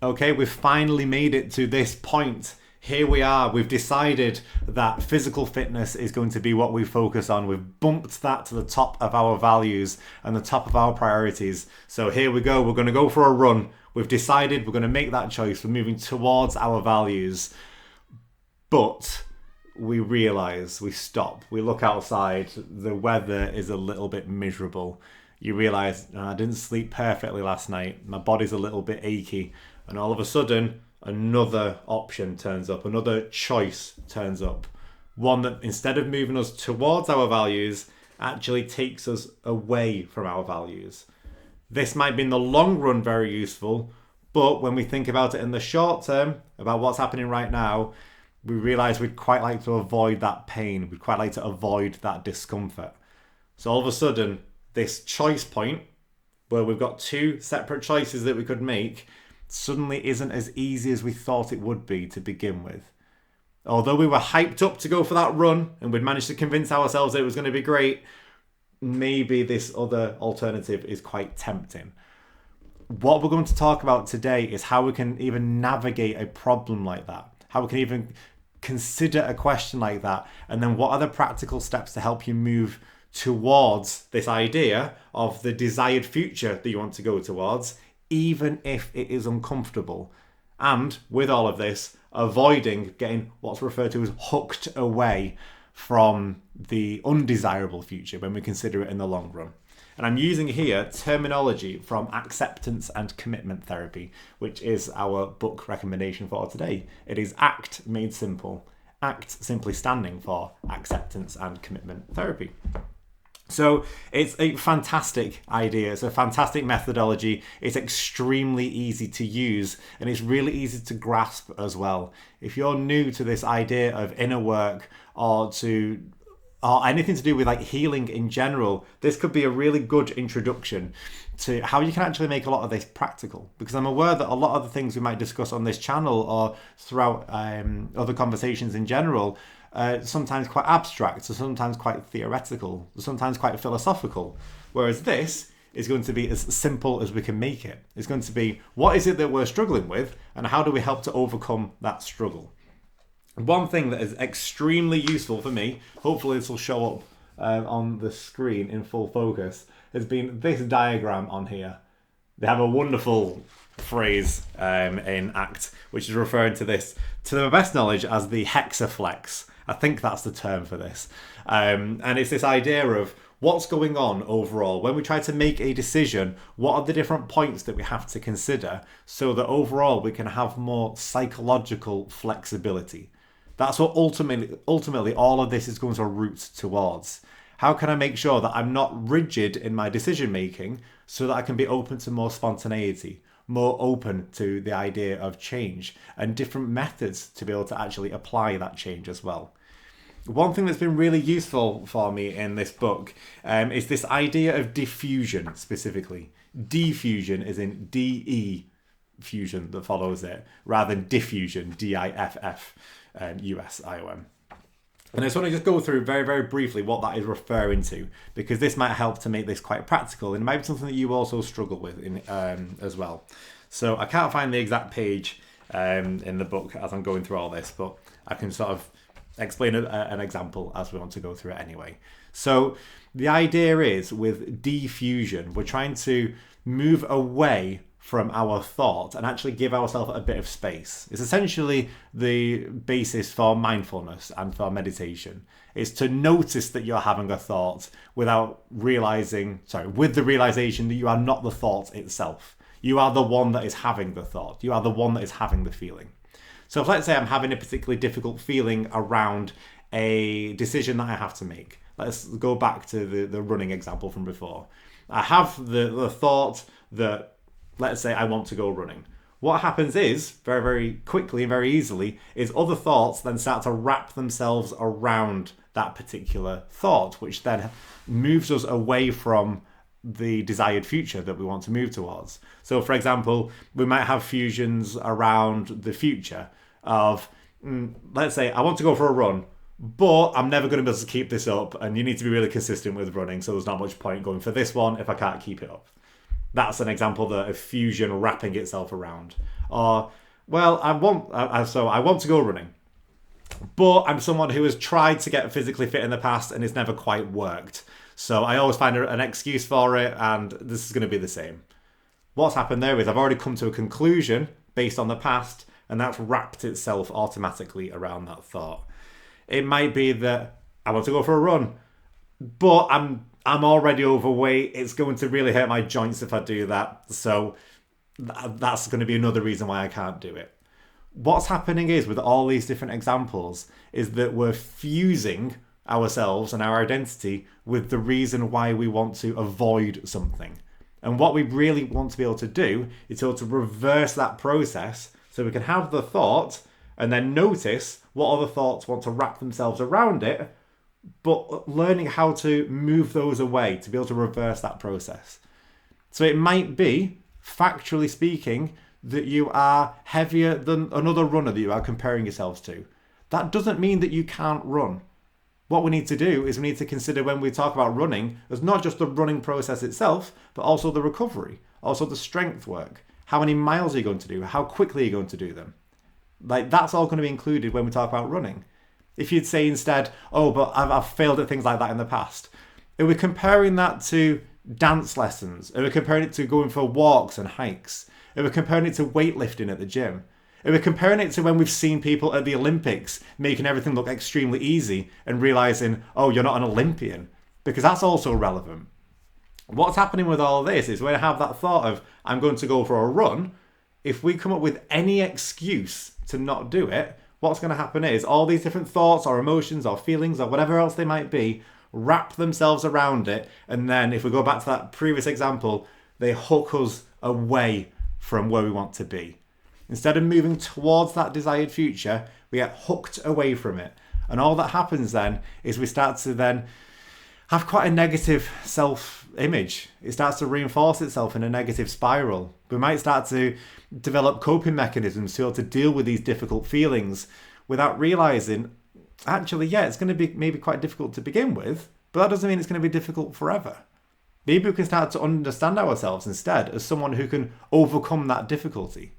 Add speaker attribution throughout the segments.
Speaker 1: Okay, we've finally made it to this point. Here we are. We've decided that physical fitness is going to be what we focus on. We've bumped that to the top of our values and the top of our priorities. So here we go. We're going to go for a run. We've decided we're going to make that choice. We're moving towards our values. But we realize, we stop, we look outside, the weather is a little bit miserable. You realize, I didn't sleep perfectly last night. My body's a little bit achy. And all of a sudden, another option turns up, another choice turns up. One that, instead of moving us towards our values, actually takes us away from our values. This might be in the long run very useful, but when we think about it in the short term, about what's happening right now, we realize we'd quite like to avoid that pain. We'd quite like to avoid that discomfort. So all of a sudden, this choice point, where we've got two separate choices that we could make, suddenly isn't as easy as we thought it would be to begin with. Although we were hyped up to go for that run and we'd managed to convince ourselves that it was going to be great, maybe this other alternative is quite tempting. What we're going to talk about today is how we can even navigate a problem like that, how we can even consider a question like that, and then what are the practical steps to help you move towards this idea of the desired future that you want to go towards, even if it is uncomfortable. And with all of this, avoiding getting what's referred to as hooked away from the undesirable future when we consider it in the long run. And I'm using here terminology from Acceptance and Commitment Therapy, which is our book recommendation for today. It is ACT made simple. ACT simply standing for Acceptance and Commitment Therapy. So it's a fantastic idea. It's a fantastic methodology. It's extremely easy to use and it's really easy to grasp as well. If you're new to this idea of inner work or anything to do with like healing in general, this could be a really good introduction to how you can actually make a lot of this practical. Because I'm aware that a lot of the things we might discuss on this channel or throughout other conversations in general, sometimes quite abstract, so sometimes quite theoretical, sometimes quite philosophical. Whereas this is going to be as simple as we can make it. It's going to be, what is it that we're struggling with and how do we help to overcome that struggle? One thing that is extremely useful for me, hopefully this will show up on the screen in full focus, has been this diagram on here. They have a wonderful phrase in ACT, which is referring to this, to the best knowledge, as the Hexaflex. I think that's the term for this. And it's this idea of what's going on overall. When we try to make a decision, what are the different points that we have to consider so that overall we can have more psychological flexibility? That's what ultimately all of this is going to root towards. How can I make sure that I'm not rigid in my decision making so that I can be open to more spontaneity, more open to the idea of change and different methods to be able to actually apply that change as well? One thing that's been really useful for me in this book is this idea of diffusion specifically. Defusion is in D-E fusion that follows it, rather than diffusion, D-I-F-F-U-S-I-O-N. And I just want to just go through very, very briefly what that is referring to, because this might help to make this quite practical, and it might be something that you also struggle with in, as well. So I can't find the exact page in the book as I'm going through all this, but I can sort of explain an example as we want to go through it anyway. So the idea is with diffusion, we're trying to move away from our thought and actually give ourselves a bit of space. It's essentially the basis for mindfulness and for meditation. It's to notice that you're having a thought with the realization that you are not the thought itself. You are the one that is having the thought. You are the one that is having the feeling. So if, let's say I'm having a particularly difficult feeling around a decision that I have to make. Let's go back to the running example from before. I have the thought that, let's say I want to go running. What happens is, very, very quickly and very easily, is other thoughts then start to wrap themselves around that particular thought, which then moves us away from the desired future that we want to move towards. So, for example, we might have fusions around the future of, let's say I want to go for a run, but I'm never going to be able to keep this up, and you need to be really consistent with running, so there's not much point going for this one if I can't keep it up. That's an example of fusion wrapping itself around. Or, well, I want to go running, but I'm someone who has tried to get physically fit in the past and it's never quite worked. So I always find an excuse for it, and this is going to be the same. What's happened there is I've already come to a conclusion based on the past, and that's wrapped itself automatically around that thought. It might be that I want to go for a run, but I'm already overweight. It's going to really hurt my joints if I do that. So that's going to be another reason why I can't do it. What's happening is with all these different examples is that we're fusing ourselves and our identity with the reason why we want to avoid something. And what we really want to be able to do is to reverse that process so we can have the thought and then notice what other thoughts want to wrap themselves around it, but learning how to move those away to be able to reverse that process. So it might be, factually speaking, that you are heavier than another runner that you are comparing yourselves to. That doesn't mean that you can't run. What we need to do is we need to consider when we talk about running as not just the running process itself, but also the recovery, also the strength work. How many miles are you going to do? How quickly are you going to do them? Like, that's all going to be included when we talk about running. If you'd say instead, oh, but I've failed at things like that in the past. If we're comparing that to dance lessons, if we're comparing it to going for walks and hikes, if we're comparing it to weightlifting at the gym, if we're comparing it to when we've seen people at the Olympics making everything look extremely easy and realizing, oh, you're not an Olympian, because that's also relevant. What's happening with all this is when I have that thought of, I'm going to go for a run, if we come up with any excuse to not do it, what's going to happen is all these different thoughts or emotions or feelings or whatever else they might be wrap themselves around it. And then if we go back to that previous example, they hook us away from where we want to be. Instead of moving towards that desired future, we get hooked away from it. And all that happens then is we start to then have quite a negative self-image. It starts to reinforce itself in a negative spiral. We might start to develop coping mechanisms to be able to deal with these difficult feelings without realizing, actually, yeah, it's going to be maybe quite difficult to begin with, but that doesn't mean it's going to be difficult forever. Maybe we can start to understand ourselves instead as someone who can overcome that difficulty.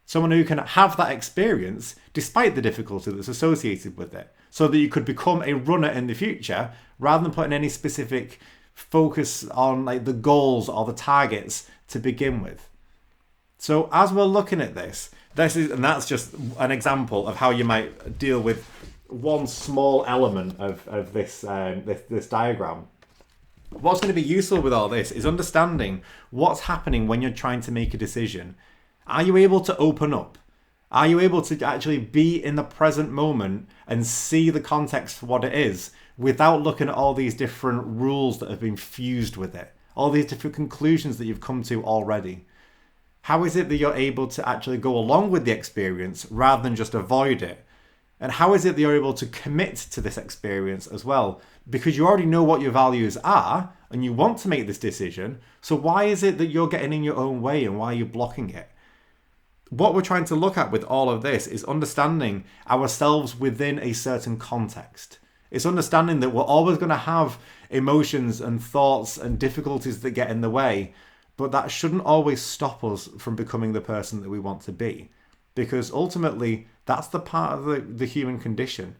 Speaker 1: Someone who can have that experience despite the difficulty that's associated with it, so that you could become a runner in the future rather than putting any specific focus on like the goals or the targets to begin with. So as we're looking at this is, and that's just an example of how you might deal with one small element of this diagram. What's going to be useful with all this is understanding what's happening when you're trying to make a decision. Are you able to open up? Are you able to actually be in the present moment and see the context for what it is without looking at all these different rules that have been fused with it? All these different conclusions that you've come to already. How is it that you're able to actually go along with the experience rather than just avoid it? And how is it that you're able to commit to this experience as well? Because you already know what your values are and you want to make this decision. So why is it that you're getting in your own way and why are you blocking it? What we're trying to look at with all of this is understanding ourselves within a certain context. It's understanding that we're always going to have emotions and thoughts and difficulties that get in the way, but that shouldn't always stop us from becoming the person that we want to be. Because ultimately, that's the part of the human condition.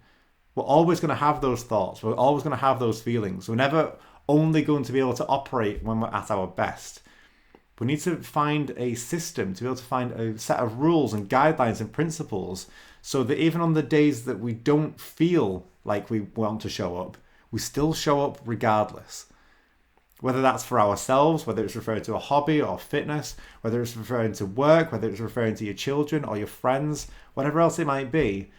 Speaker 1: We're always going to have those thoughts. We're always going to have those feelings. We're never only going to be able to operate when we're at our best. We need to find a system to be able to find a set of rules and guidelines and principles so that even on the days that we don't feel like we want to show up, we still show up regardless. Whether that's for ourselves, whether it's referring to a hobby or fitness, whether it's referring to work, whether it's referring to your children or your friends, whatever else it might be,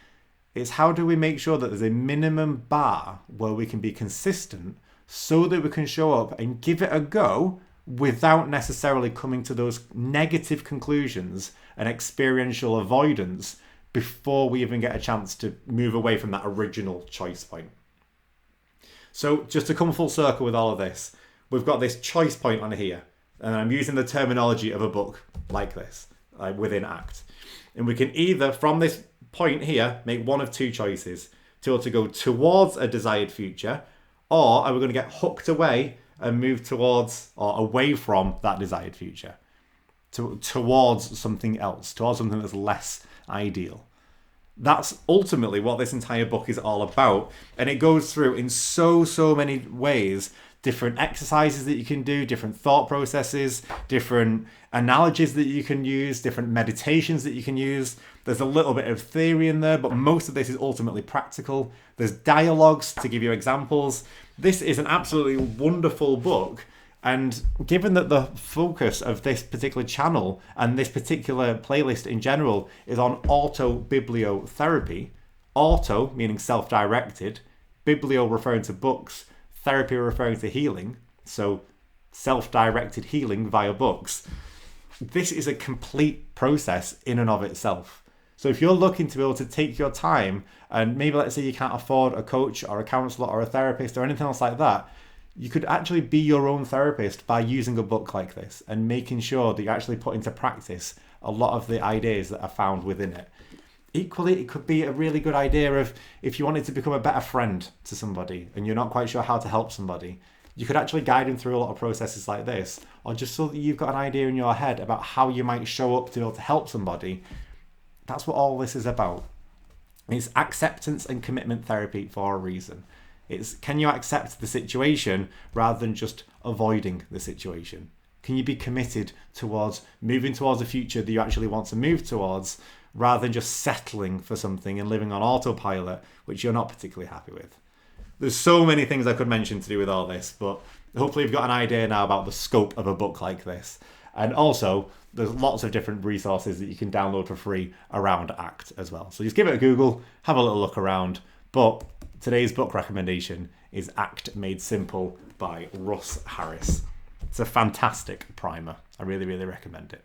Speaker 1: it's how do we make sure that there's a minimum bar where we can be consistent so that we can show up and give it a go without necessarily coming to those negative conclusions and experiential avoidance before we even get a chance to move away from that original choice point. So just to come full circle with all of this, we've got this choice point on here, and I'm using the terminology of a book like this, like within ACT. And we can either, from this point here, make one of two choices to go towards a desired future, or are we going to get hooked away and move towards or away from that desired future, towards something else, towards something that's less ideal. That's ultimately what this entire book is all about. And it goes through in so many ways, different exercises that you can do, different thought processes, different analogies that you can use, different meditations that you can use. There's a little bit of theory in there, but most of this is ultimately practical. There's dialogues to give you examples. This is an absolutely wonderful book. And given that the focus of this particular channel and this particular playlist in general is on autobibliotherapy, auto meaning self-directed, biblio referring to books, therapy referring to healing, so self-directed healing via books, this is a complete process in and of itself. So if you're looking to be able to take your time, and maybe let's say you can't afford a coach or a counselor or a therapist or anything else like that, you could actually be your own therapist by using a book like this and making sure that you actually put into practice a lot of the ideas that are found within it. Equally, it could be a really good idea of if you wanted to become a better friend to somebody and you're not quite sure how to help somebody, you could actually guide them through a lot of processes like this, or just so that you've got an idea in your head about how you might show up to be able to help somebody. That's what all this is about. It's acceptance and commitment therapy for a reason. It's, can you accept the situation rather than just avoiding the situation? Can you be committed towards moving towards a future that you actually want to move towards, rather than just settling for something and living on autopilot, which you're not particularly happy with? There's so many things I could mention to do with all this, but hopefully you've got an idea now about the scope of a book like this. And also, there's lots of different resources that you can download for free around ACT as well. So just give it a Google, have a little look around. But today's book recommendation is ACT Made Simple by Russ Harris. It's a fantastic primer. I really recommend it.